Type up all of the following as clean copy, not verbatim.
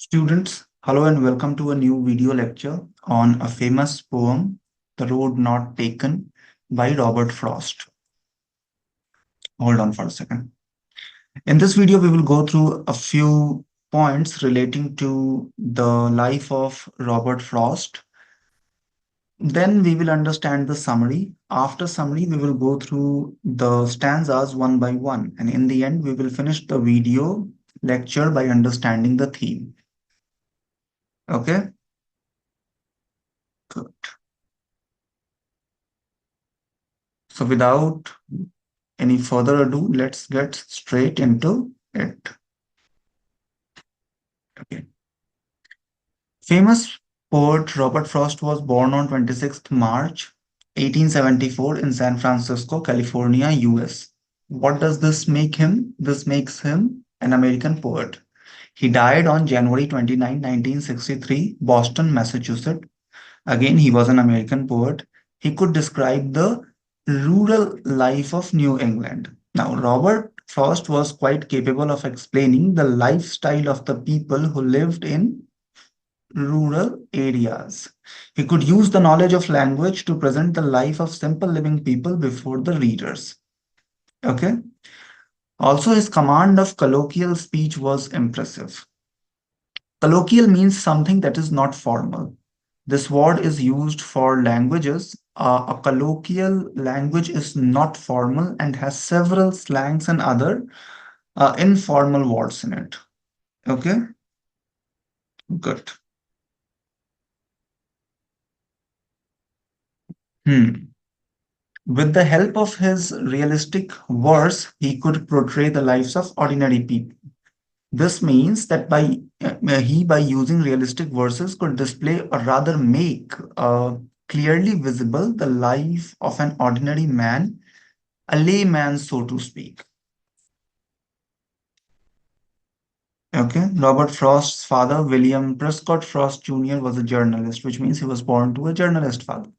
Students, hello and welcome to a new video lecture on a famous poem, The Road Not Taken by Robert Frost. Hold on for a second. In this video, we will go through a few points relating to the life of Robert Frost. Then we will understand the summary. After summary, we will go through the stanzas one by one. And in the end, we will finish the video lecture by understanding the theme. Okay? Good. So without any further ado, let's get straight into it. Okay. Famous poet Robert Frost was born on 26th March 1874 in San Francisco, California, US. What does this make him? This makes him an American poet. He died on January 29, 1963, Boston, Massachusetts. Again, he was an American poet. He could describe the rural life of New England. Now, Robert Frost was quite capable of explaining the lifestyle of the people who lived in rural areas. He could use the knowledge of language to present the life of simple living people before the readers. Okay. Also, his command of colloquial speech was impressive. Colloquial means something that is not formal. This word is used for languages. A colloquial language is not formal and has several slangs and other informal words in it. Okay, good. Hmm. With the help of his realistic verse, he could portray the lives of ordinary people. This means that by using realistic verses could display or rather make clearly visible the life of an ordinary man, a layman, so to speak. Okay, Robert Frost's father, William Prescott Frost Jr., was a journalist, which means he was born to a journalist father.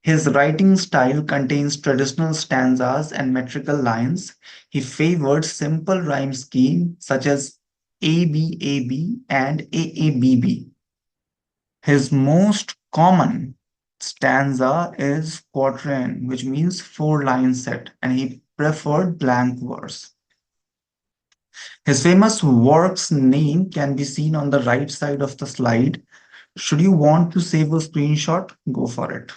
His writing style contains traditional stanzas and metrical lines. He favored simple rhyme scheme such as ABAB and AABB. His most common stanza is quatrain, which means four-line set, and he preferred blank verse. His famous work's name can be seen on the right side of the slide. Should you want to save a screenshot, go for it.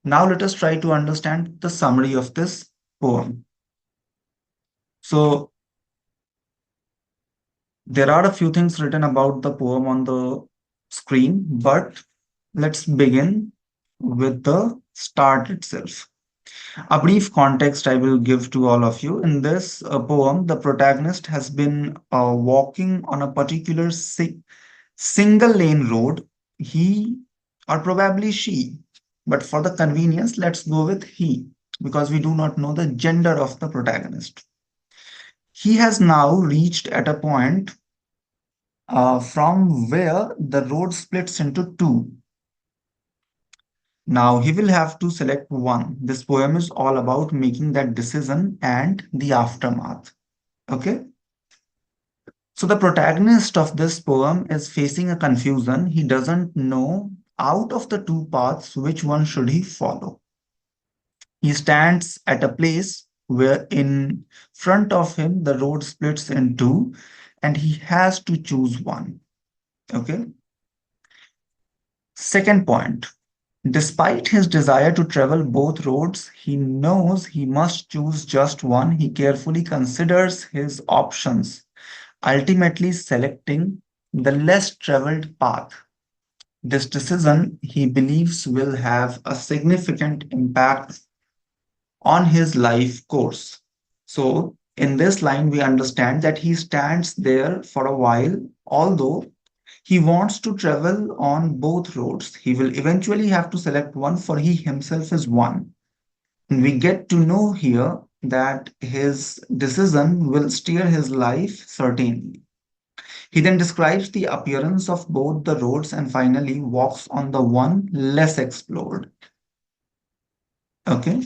Now let us try to understand the summary of this poem. So there are a few things written about the poem on the screen, but let's begin with the start itself. A brief context I will give to all of you. In this poem, the protagonist has been walking on a particular single lane road. He, or probably she, but for the convenience, let's go with he, because we do not know the gender of the protagonist. He has now reached at a point from where the road splits into two. Now he will have to select one. This poem is all about making that decision and the aftermath. Okay. So the protagonist of this poem is facing a confusion. He doesn't know out of the two paths which one should he follow. He stands at a place where in front of him the road splits in two and he has to choose one. Okay. Second point. Despite his desire to travel both roads, he knows he must choose just one. He carefully considers his options, ultimately selecting the less traveled path. This decision, he believes, will have a significant impact on his life course. So, in this line, we understand that he stands there for a while, although he wants to travel on both roads. He will eventually have to select one, for he himself is one. And we get to know here that his decision will steer his life certainly. He then describes the appearance of both the roads and finally walks on the one less explored. Okay.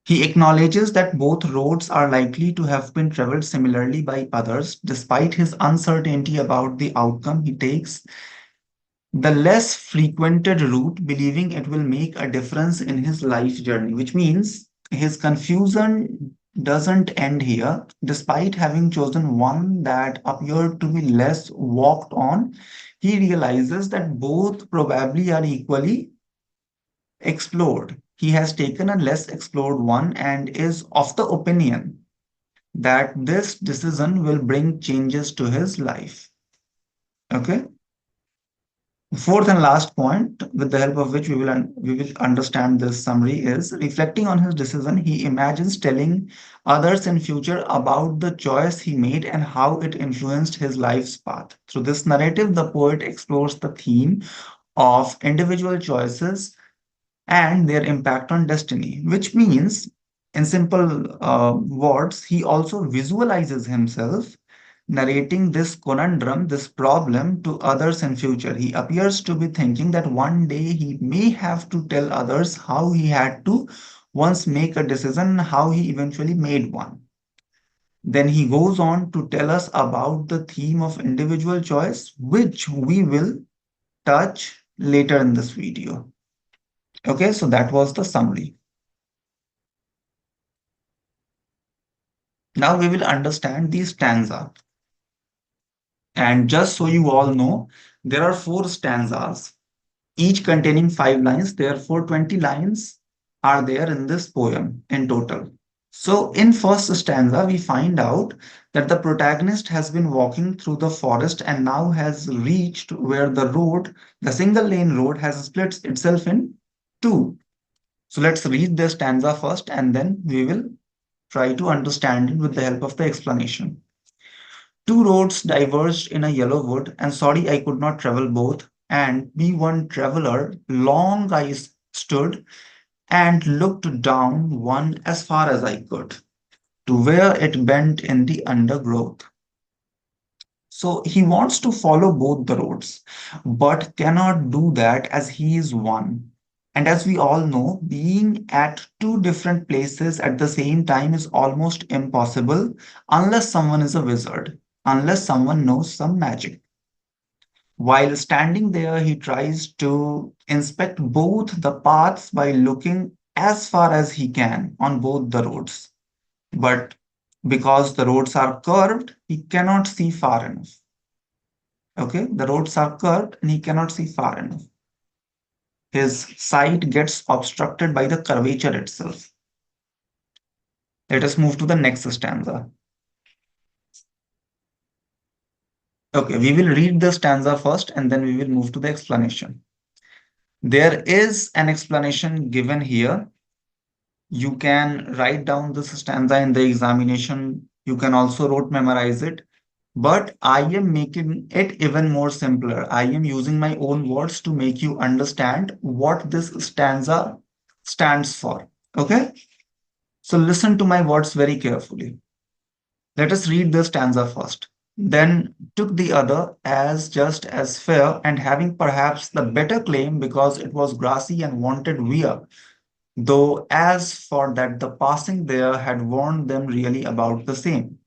He acknowledges that both roads are likely to have been traveled similarly by others. Despite his uncertainty about the outcome, he takes the less frequented route, believing it will make a difference in his life journey, which means his confusion doesn't end here. Despite having chosen one that appeared to be less walked on, he realizes that both probably are equally explored. He has taken a less explored one and is of the opinion that this decision will bring changes to his life. Okay. Fourth and last point, with the help of which we will understand this summary, is reflecting on his decision. He imagines telling others in future about the choice he made and how it influenced his life's path. Through this narrative, the poet explores the theme of individual choices and their impact on destiny, which means, in simple words, he also visualizes himself narrating this conundrum, this problem to others in future. He appears to be thinking that one day he may have to tell others how he had to once make a decision, how he eventually made one. Then he goes on to tell us about the theme of individual choice, which we will touch later in this video. Okay, so that was the summary. Now we will understand the stanza. And just so you all know, there are four stanzas, each containing 5 lines. Therefore, 20 lines are there in this poem in total. So, in first stanza, we find out that the protagonist has been walking through the forest and now has reached where the road, the single lane road, has split itself in two. So, let's read the stanza first and then we will try to understand it with the help of the explanation. Two roads diverged in a yellow wood, and sorry I could not travel both. And be one traveler, long I stood and looked down one as far as I could, to where it bent in the undergrowth. So he wants to follow both the roads, but cannot do that as he is one. And as we all know, being at two different places at the same time is almost impossible unless someone is a wizard, unless someone knows some magic. While standing there, he tries to inspect both the paths by looking as far as he can on both the roads. But because the roads are curved, he cannot see far enough. Okay, the roads are curved and he cannot see far enough. His sight gets obstructed by the curvature itself. Let us move to the next stanza. Okay, we will read the stanza first and then we will move to the explanation. There is an explanation given here. You can write down this stanza in the examination. You can also rote memorize it. But I am making it even more simpler. I am using my own words to make you understand what this stanza stands for. Okay? So listen to my words very carefully. Let us read the stanza first. Then took the other as just as fair, and having perhaps the better claim because it was grassy and wanted wear, though as for that the passing there had warned them really about the same.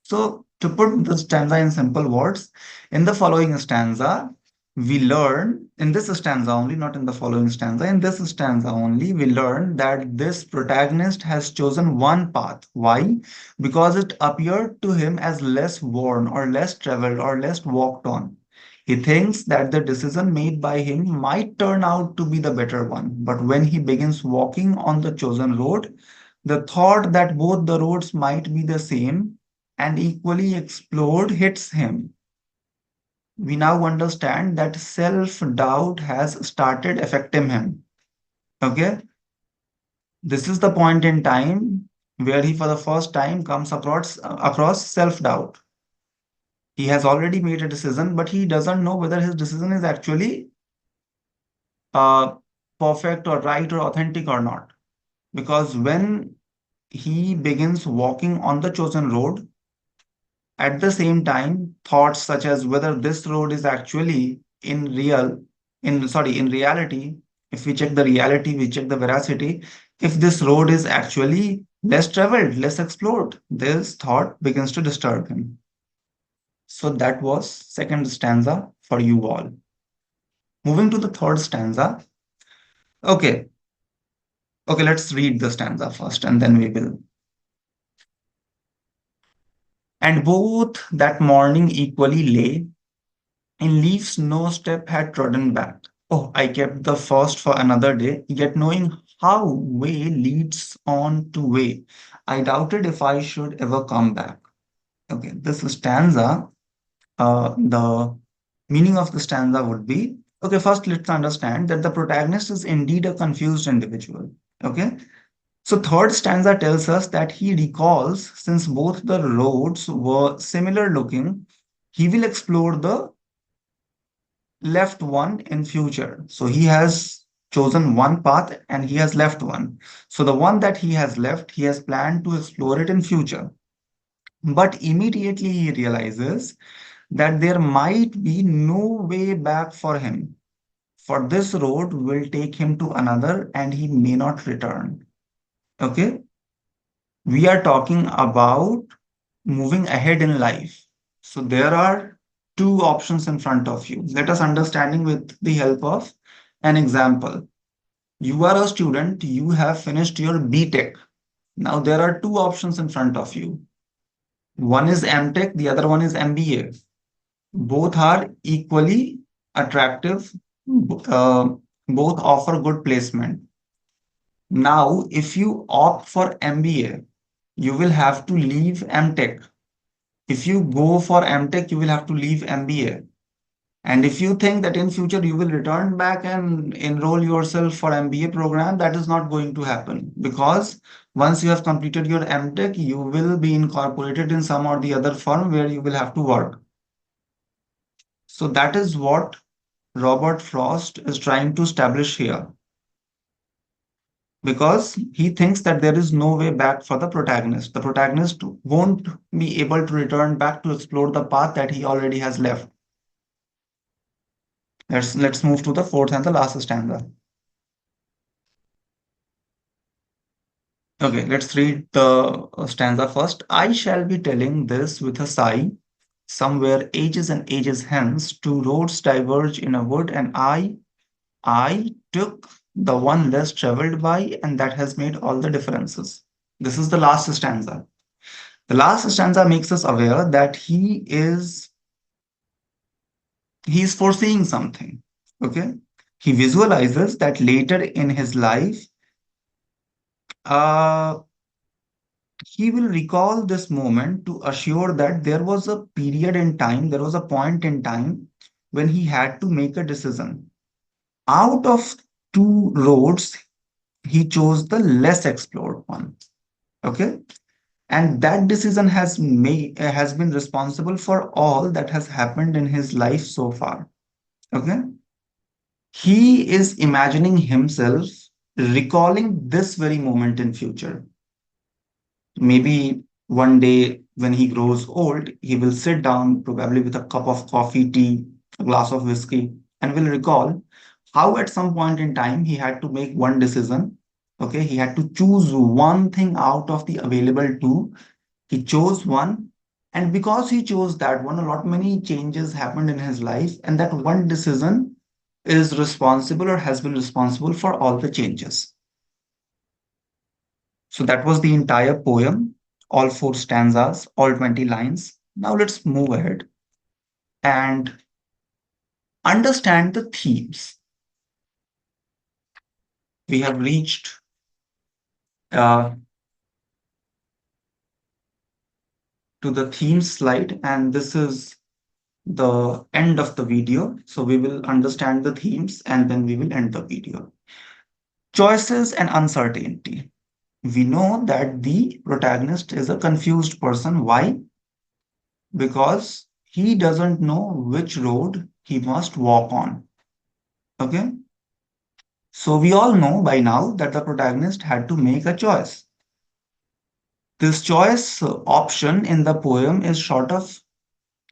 So, to put the stanza in simple words, in the following stanza, we learn, in this stanza only, not in the following stanza, in this stanza only, we learn that this protagonist has chosen one path. Why? Because it appeared to him as less worn or less traveled or less walked on. He thinks that the decision made by him might turn out to be the better one. But when he begins walking on the chosen road, the thought that both the roads might be the same and equally explored hits him. We now understand that self-doubt has started affecting him. Okay? This is the point in time where he, for the first time, comes across self-doubt. He has already made a decision, but he doesn't know whether his decision is actually uh, perfect or right or authentic or not. Because when he begins walking on the chosen road, at the same time, thoughts such as whether this road is actually in reality, if we check the reality, we check the veracity, If this road is actually less traveled, less explored, this thought begins to disturb him. So that was second stanza for you all. Moving to the third stanza. Okay, okay, let's read the stanza first and then we will. And both that morning equally lay in leaves no step had trodden back. Oh, I kept the first for another day, yet knowing how way leads on to way, I doubted if I should ever come back. Okay, this stanza, the meaning of the stanza would be, okay, first let's understand that the protagonist is indeed a confused individual. Okay, so third stanza tells us that he recalls since both the roads were similar looking, he will explore the left one in future. So he has chosen one path and he has left one. So the one that he has left, he has planned to explore it in future. But immediately he realizes that there might be no way back for him. For this road will take him to another and he may not return. Okay? We are talking about moving ahead in life. So there are two options in front of you. Let us understanding with the help of an example. You are a student, you have finished your BTech. Now there are two options in front of you. One is MTech, the other one is MBA. Both are equally attractive, uh, both offer good placement. Now, if you opt for MBA, you will have to leave MTech. If you go for MTech, you will have to leave MBA. And if you think that in future you will return back and enroll yourself for MBA program, that is not going to happen because once you have completed your MTech, you will be incorporated in some or the other firm where you will have to work. So that is what Robert Frost is trying to establish here because he thinks that there is no way back for the protagonist. The protagonist won't be able to return back to explore the path that he already has left. Let's move to the fourth and the last stanza. Okay, let's read the stanza first. I shall be telling this with a sigh. Somewhere ages and ages hence, two roads diverge in a wood, and I took the one less traveled by, and that has made all the differences. This is the last stanza. The last stanza makes us aware that he is foreseeing something. Okay, he visualizes that later in his life, uh, he will recall this moment to assure that there was a period in time, there was a point in time when he had to make a decision. Out of two roads, he chose the less explored one. Okay. And that decision has been responsible for all that has happened in his life so far. Okay. He is imagining himself recalling this very moment in future. Maybe one day when he grows old, he will sit down, probably with a cup of coffee, tea, a glass of whiskey, and will recall how at some point in time he had to make one decision. Okay, he had to choose one thing out of the available two. He chose one, and because he chose that one, a lot many changes happened in his life, and that one decision is responsible or has been responsible for all the changes. So that was the entire poem, all four stanzas, all 20 lines. Now let's move ahead and understand the themes. We have reached uh, to the theme slide, and this is the end of the video. So we will understand the themes and then we will end the video. Choices and uncertainty. We know that the protagonist is a confused person. Why? Because he doesn't know which road he must walk on. Okay. So we all know by now that the protagonist had to make a choice. This choice option in the poem is sort of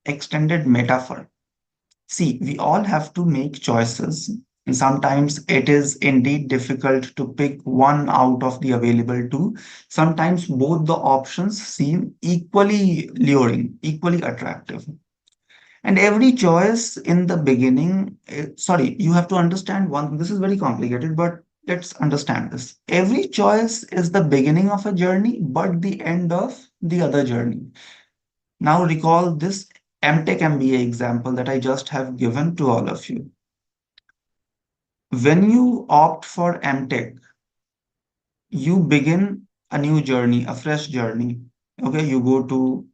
extended metaphor. See, we all have to make choices And sometimes it is indeed difficult to pick one out of the available two. Sometimes both the options seem equally luring, equally attractive. And every choice in the beginning, sorry, you have to understand one, this is very complicated, but let's understand this. Every choice is the beginning of a journey, but the end of the other journey. Now recall this MTech MBA example that I just have given to all of you. When you opt for MTech, you begin a new journey, a fresh journey. Okay, you go to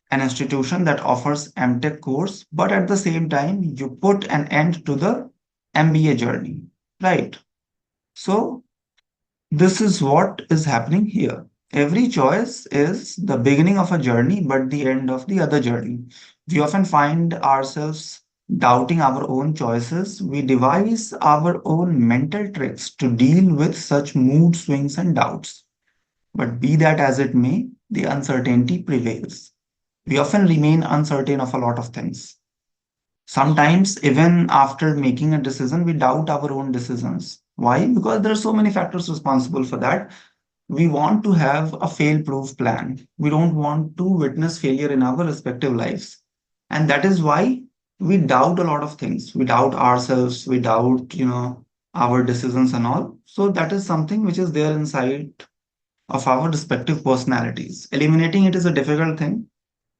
an institution that offers MTech course, but at the same time, you put an end to the MBA journey, right? So this is what is happening here. Every choice is the beginning of a journey, but the end of the other journey. We often find ourselves doubting our own choices. We devise our own mental tricks to deal with such mood swings and doubts. But be that as it may, the uncertainty prevails. We often remain uncertain of a lot of things. Sometimes, even after making a decision, we doubt our own decisions. Why? Because there are so many factors responsible for that. We want to have a fail proof plan. We don't want to witness failure in our respective lives. And that is why we doubt a lot of things. We doubt ourselves, we doubt, our decisions and all. So that is something which is there inside of our respective personalities. Eliminating it is a difficult thing,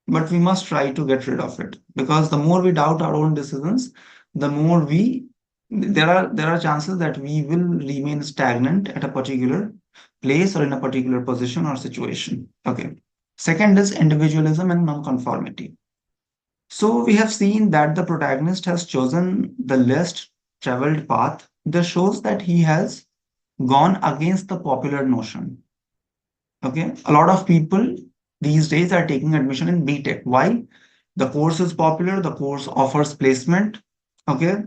but we must try to get rid of it, because the more we doubt our own decisions, the more we there are chances that we will remain stagnant at a particular place or in a particular position or situation. Okay. Second is individualism and non-conformity. So we have seen that the protagonist has chosen the less traveled path. This shows that he has gone against the popular notion. Okay. A lot of people these days are taking admission in BTech. Why? The course is popular, the course offers placement. Okay.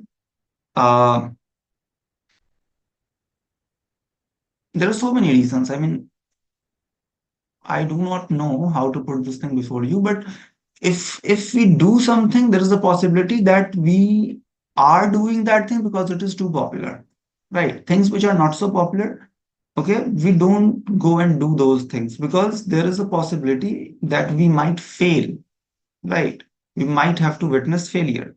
Uh, there are so many reasons. I mean, I do not know how to put this thing before you, but if we do something, there is a possibility that we are doing that thing because it is too popular. Right? Things which are not so popular, okay, we don't go and do those things because there is a possibility that we might fail, right? We might have to witness failure.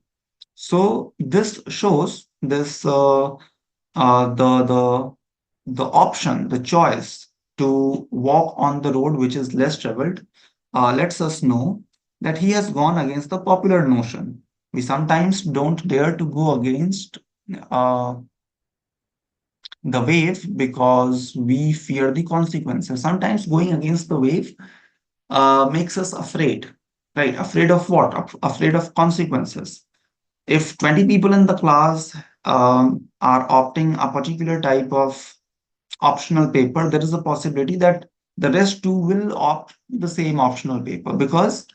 So this shows this the option, the choice to walk on the road which is less traveled lets us know that he has gone against the popular notion. We sometimes don't dare to go against uh, the wave because we fear the consequences. Sometimes going against the wave makes us afraid, right? Afraid of what? Afraid of consequences. If 20 people in the class are opting a particular type of optional paper, there is a possibility that the rest too will opt the same optional paper because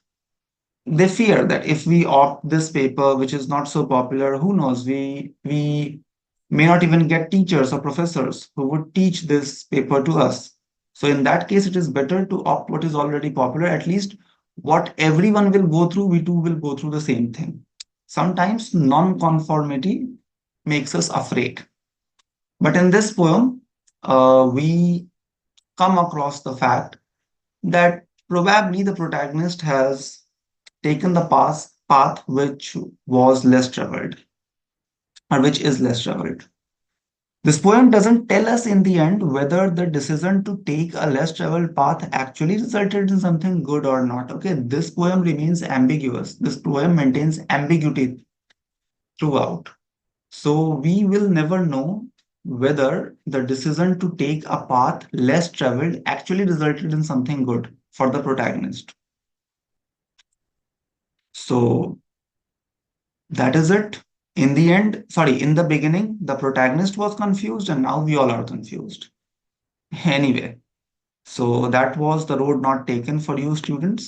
they fear that if we opt this paper, which is not so popular, who knows, we may not even get teachers or professors who would teach this paper to us. So in that case, it is better to opt what is already popular. At least what everyone will go through, we too will go through the same thing. Sometimes non-conformity makes us afraid. But in this poem, we come across the fact that probably the protagonist has taken the path which was less traveled or which is less traveled. This poem doesn't tell us in the end whether the decision to take a less traveled path actually resulted in something good or not. Okay, this poem remains ambiguous. This poem maintains ambiguity throughout. So we will never know whether the decision to take a path less traveled actually resulted in something good for the protagonist. So that is it. In the end, sorry, in the beginning, the protagonist was confused, and now we all are confused. Anyway, so that was the road not taken for you, students.